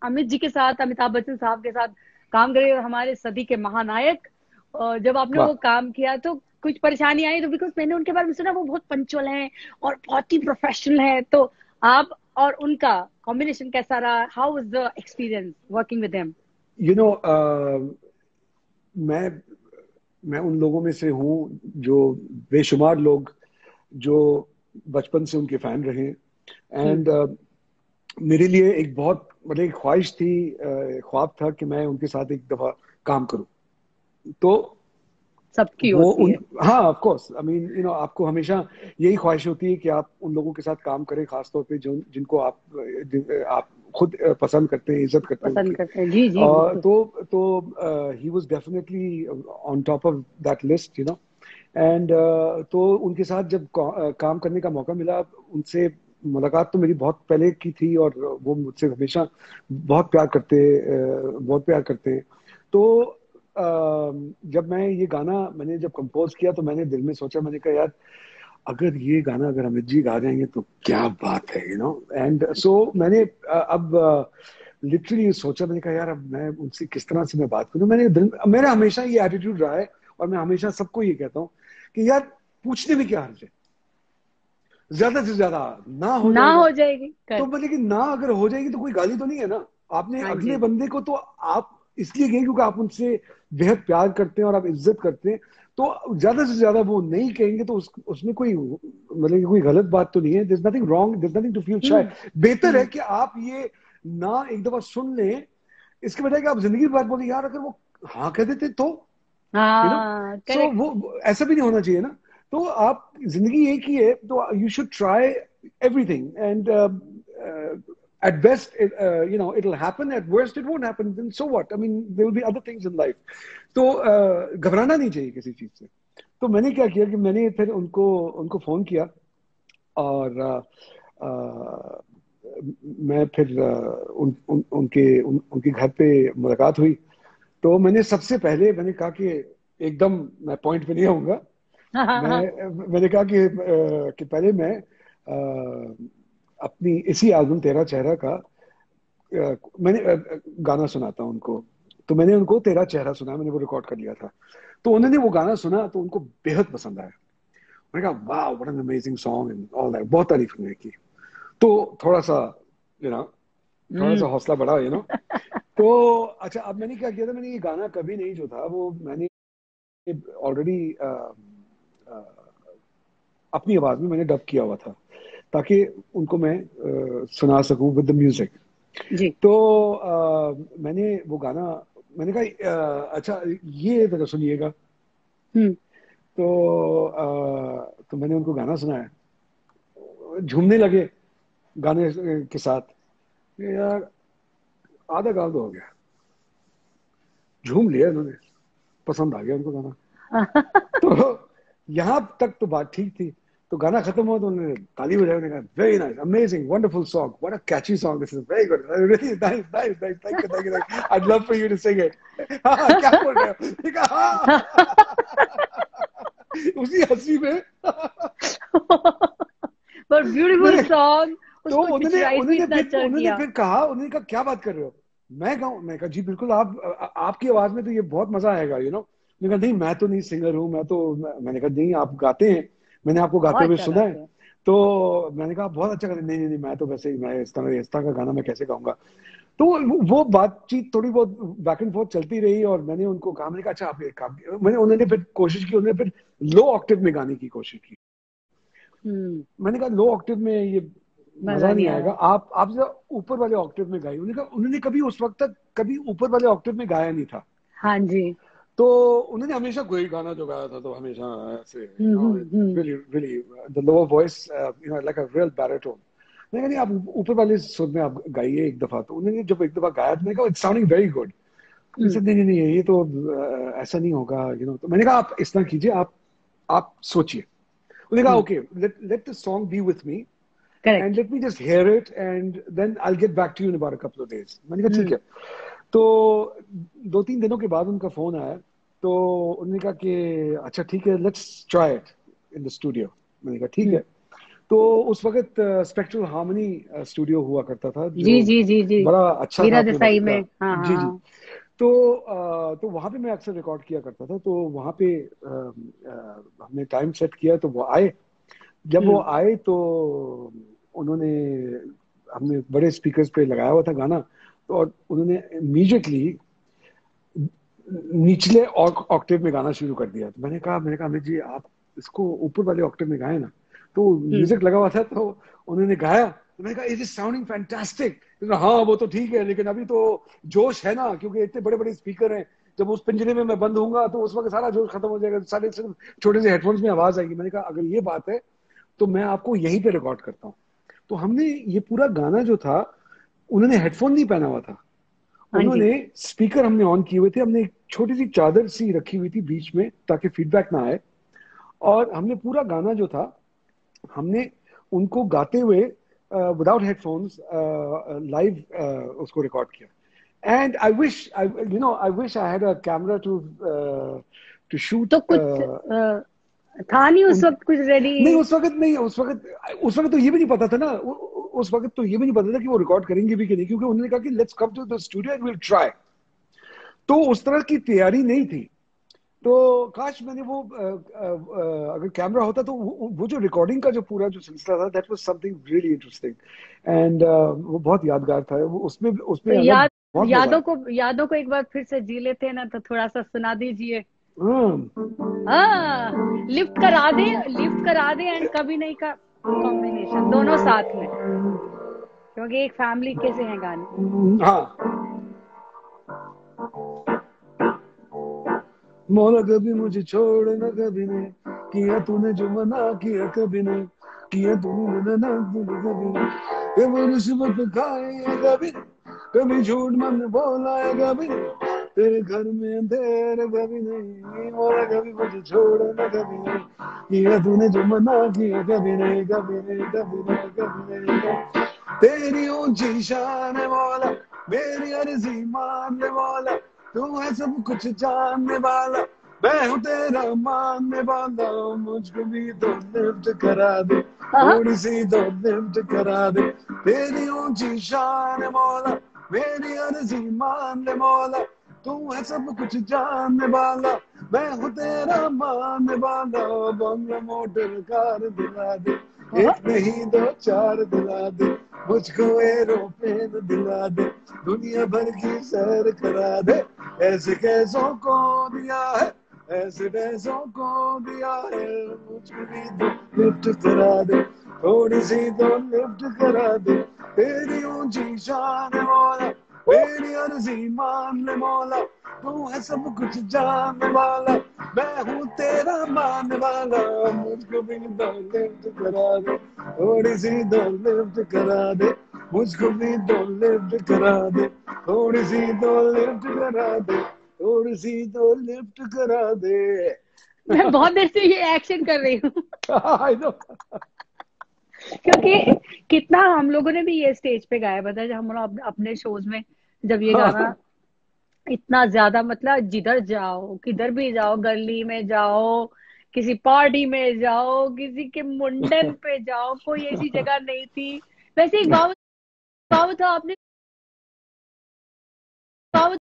अमित जी के साथ, अमिताभ बच्चन साहब के साथ काम करे, हमारे सभी के महानायक। और जब आपने वो वाह। काम किया तो कुछ परेशानी आई? तो बिकॉज मैंने उनके बारे में सुना वो बहुत पंचुअल हैं और बहुत ही प्रोफेशनल है, तो आप और उनका कॉम्बिनेशन कैसा रहा? How was the experience working with them? You know, मैं मैं उन लोगों में से हूँ जो बेशुमार लोग जो बचपन से उनके फैन रहे। हम्म। एंड मेरे लिए एक बहुत मतलब एक ख्वाहिश थी, ख्वाब था कि मैं उनके साथ एक दफा काम करूं। तो सबकी वो होती उन है। हाँ, of course, I mean you know, आपको हमेशा यही ख्वाहिश होती है कि आप उन लोगों के साथ काम करें, खासतौर पे जो जिनको आप खुद पसंद करते हैं, इज्जत करते हैं पसंद उनकी। करते हैं, जी जी और बिल्कुल। He was definitely on top of that list, you know. And तो उनके साथ जब काम करने का मौका मिला, उनसे मुलाकात तो मेरी बहुत पहले की थी, और वो मुझसे हमेशा बहुत प्यार करते हैं। तो जब मैं ये गाना मैंने जब कंपोज किया, तो मैंने दिल में सोचा, मैंने कहा यार, अगर ये गाना अगर अमित जी गा जाएंगे तो क्या बात है, यू नो। एंड सो मैंने अब लिटरली सोचा, मैंने कहा यार, अब मैं उनसे किस तरह से मैं बात करूं। मेरा हमेशा ये एटीट्यूड रहा है, और मैं हमेशा सबको ये कहता हूँ कि यार, पूछने में क्या हर्ज है, ज्यादा से ज्यादा ना हो ना जाएगा। हो जाएगी तो कर। मतलब कि ना अगर हो जाएगी तो कोई गाली तो नहीं है ना। आपने हाँ अगले जी। बंदे को तो आप इसलिए कहें क्योंकि आप उनसे बेहद प्यार करते हैं और आप इज्जत करते हैं। तो ज्यादा से ज्यादा वो नहीं कहेंगे तो उसमें कोई मतलब कि कोई गलत बात तो नहीं है। There is nothing wrong, there is nothing to feel shy. Hmm. बेहतर है हम्म। कि आप ये ना एक दफा सुन लें, इसके बजाय कि आप जिंदगी भर बोले यार, अगर वो हाँ कह देते तो, यू नो। हाँ सो करेक्ट। वो ऐसा भी नहीं होना चाहिए ना। तो आप, जिंदगी एक ही है, तो you should try everything. And at best you know, it'll happen. At worst it won't happen. Then so what? I mean, there will be other things in life. तो घबराना नहीं चाहिए किसी चीज से। तो मैंने क्या किया कि मैंने फिर उनको उनको फोन किया, और मैं फिर उनके घर पे मुलाकात हुई। तो मैंने सबसे पहले मैंने कहा कि एकदम मैं पॉइंट पे नहीं आऊंगा। हाँ। मैंने कहा कि पहले मैं अपनी इसी एल्बम तेरा चेहरा का मैंने गाना सुनाता हूँ उनको। तो मैंने उनको तेरा चेहरा सुना, मैंने वो रिकॉर्ड कर लिया था। तो उन्होंने वो गाना सुना तो उनको बेहद पसंद आया। मैंने कहा वाह, what an amazing song and all that, बहुत तारीफ उन्होंने की। तो थोड़ा सा, यू नो, थोड़ा सा हम्म। हौसला बढ़ा, यू नो। तो अच्छा, अब मैंने क्या किया था, मैंने ये गाना कभी नहीं जो था वो मैंने ऑलरेडी अपनी आवाज में मैंने डब किया हुआ था, ताकि उनको मैं सुना सकूं विद द म्यूजिक। जी। तो मैंने वो गाना, मैंने कहा अच्छा ये जरा सुनिएगा। हम्म। तो मैंने उनको गाना सुनाया, झूमने लगे गाने के साथ। यार, आधा गाल तो हो गया, झूम लिया उन्होंने, पसंद आ गया उनको गाना। तो यहां तक तो बात ठीक थी। तो गाना खत्म हुआ तो उन्होंने ताली बजाई, उन्होंने कहा very nice, amazing, wonderful song, what a catchy song, this is very good, really nice, nice, nice, thank you, thank you, I love for you to sing it. हाँ, क्या बोल रहे हो? मैंने कहा हाँ। उसी हंसी में पर ब्यूटीफुल मैंने, सॉन्ग, तो उसको उन्होंने पिक्चराइज भी उन्होंने इतना फिर अच्छा उन्होंने किया। फिर कहा, उन्होंने कहा क्या बात कर रहे हो, मैं गाऊं? मैं कहा जी बिल्कुल, आपकी आवाज में तो ये बहुत मजा आएगा, यू नो। मैंने कहा नहीं, मैं तो नहीं सिंगर हूँ, मैंने कहा नहीं, आप गाते हैं, मैंने आपको गाते बहुत हुए अच्छा सुना है। गाते हैं। तो मैंने कहा बहुत अच्छा गाते हैं। नहीं नहीं नहीं, मैं तो वैसे ही, मैं इस तरह का गाना मैं कैसे गाऊंगा। तो वो बातचीत थोड़ी बहुत बैक एंड फोर्थ चलती रही, और मैंने उनको कहा, मैंने कहा अच्छा आप एक काम, मैंने उन्होंने फिर कोशिश की, उन्होंने फिर लो ऑक्टेव में गाने की कोशिश की। हम्म। मैंने कहा लो ऑक्टेव में ये मजा मजा नहीं नहीं आएगा, आया। आप जरा ऊपर वाले ऑक्टेव में गाइए। उन्होंने कहा, उन्होंने कभी उस वक्त तक कभी ऊपर वाले ऑक्टेव में गाया नहीं था। हाँ जी। तो उन्होंने हमेशा कोई गाना जो गाया था तो हमेशा ऐसे, you know, hmm. Really really the lower voice, you know, like a real baritone. मैंने कहा नहीं, आप ऊपर वाले सुर में आप गाइए एक दफा। तो उन्होंने जब एक दफा गाया, तो मैंने कहा इट्स साउंडिंग वेरी गुड। हम्म। नहीं नहीं नहीं, ये तो ऐसा नहीं होगा, यू नो। तो मैंने कहा आप इस तरह कीजिए, आप सोचिए। उन्होंने कहा हम्म। Okay, let the song be with me and correct. let me just hear it and then I'll get back to you in about a couple of days। मैंने कहा ठीक हम्म। है। तो 2-3 दिनों के बाद उनका फोन आया। तो उन्होंने कहा कि अच्छा ठीक है, let's try it in the studio. मैंने कहा ठीक है। हम्म। तो उस वक्त स्पेक्ट्रल हार्मनी स्टूडियो हुआ करता था, जी जो जी जी जी, बड़ा अच्छा था हीरा अपने देसाई वक्त में, का। हाँ जी जी। हाँ। तो वहां पे मैं अक्सर रिकॉर्ड किया करता था। तो वहां पे हमने टाइम सेट किया, तो वो आए। जब वो हम्म। आए तो उन्होंने, हमने बड़े स्पीकर्स पे लगाया हुआ था गाना, तो और उन्होंने इमीडिएटली निचले ऑक्टेव में गाना शुरू कर दिया। तो मैंने कहा अमित जी, आप इसको ऊपर वाले ऑक्टेव में गाएं ना। तो हम्म। म्यूजिक लगा हुआ था, तो उन्होंने गाया, तो मैंने कहा इट इज साउंडिंग फैंटास्टिक। हाँ वो तो ठीक है, लेकिन अभी तो जोश है ना, क्योंकि इतने बड़े बड़े स्पीकर हैं। जब उस पिंजरे में मैं बंद होऊंगा तो उस वक्त सारा जोश खत्म हो जाएगा, सारे सिर्फ छोटे से हेडफोन्स में आवाज आएगी। मैंने कहा अगर ये बात है तो मैं आपको यहीं पे रिकॉर्ड करता हूँ। तो हमने ये पूरा गाना जो था, उन्होंने हेडफोन नहीं पहना हुआ था, हाँ जी। उन्होंने स्पीकर हमने ऑन किए हुए थे, हमने एक छोटी सी चादर सी रखी हुई थी बीच में ताकि फीडबैक ना आए। और हमने पूरा गाना जो था, हमने उनको गाते हुए विदाउट हेडफोन्स लाइव उसको रिकॉर्ड किया। And I wish I wish I had a camera to shoot. तो कुछ था नहीं उस वक्त कुछ रेडी? नहीं उस वक्त नहीं, उस वक्त तो ये भी नहीं पता था ना, उस वक्त तो ये भी नहीं पता था कि वो रिकॉर्ड करेंगे भी कि नहीं, क्योंकि उन्होंने कहा कि let's come to the studio and we'll try. तो उस तरह की तैयारी नहीं थी। तो काश मैंने वो अगर कैमरा होता तो वो जो रिकॉर्डिंग का जो पूरा जो सिलसिला था, that was something really interesting. And वो बहुत यादगार था। वो उसमें तो उसमें अलग बहुत मजा आया। यादों को एक बार फिर से जी लेते हैं ना, तो थोड़ा सा सुना दीजिए। हाँ हाँ, लिफ्ट करा दे एंड कभी नहीं का कॉम्बिनेशन दोनों साथ में, क्योंकि एक फैमिली के से हैं गाने। हाँ। मौला कभी मुझे छोड़ना कभी नहीं, किया तूने जो मना किया कभी नहीं, किया तूने ना तूने कभी नहीं, कभी रिश्वत खाई है कभी नहीं, कभी झूठ मन बोला है कभी नहीं, तेरे घर में अंधेरे कभी नहीं। मौला कभी मुझे छोड़ना कभी नहीं, किया तूने जो मना किया कभी नहीं, कभी नहीं कभी नहीं कभी नहीं। तेरी ऊंची शान है मौला, मेरी अर्जी मान ले मौला, तू है सब कुछ जानने वाला, मैं हूँ तेरा मानने वाला। मुझको भी तो लिफ्ट करा दे, हाँ। थोड़ी सी तो लिफ्ट करा दे। तेरी ऊंची शान है मौला, मेरी अर्जी मान ले मौला, तू है सब कुछ जानने वाला, मैं हूँ तेरा मानने वाला। बंगला मोटर कार दिला दे, हाँ। एक नहीं दो चार दिला दे, मुझको एरोप्लेन दिला दे, दुनिया भर की सैर करा दे। ऐसे कैसों को दिया है, ऐसे कैसों को दिया है, मुझको भी तो लिफ्ट करा दे, थोड़ी सी तो लिफ्ट करा दे। तेरी ऊंची शान है मौला, मेरी अर्जी मान ले मौला, तू है सब कुछ जानने वाला, मैं हूँ तेरा मानने वाला। मुझको भी तो लिफ्ट करा दे, थोड़ी सी तो लिफ्ट करा दे, मुझको भी तो लिफ्ट करा दे, थोड़ी सी तो लिफ्ट करा दे, थोड़ी सी तो लिफ्ट करा दे। मैं बहुत देर से ये एक्शन कर रही हूँ आई नो। क्योंकि कितना हम लोगों ने भी ये स्टेज पे गाया, पता है, जब हम लोग अपने शोज में जब ये गाना इतना ज्यादा, मतलब जिधर जाओ, किधर भी जाओ, गली में जाओ, किसी पार्टी में जाओ, किसी के मुंडन पे जाओ, कोई ऐसी जगह नहीं थी। वैसे ही गाँव गाँव था, आपने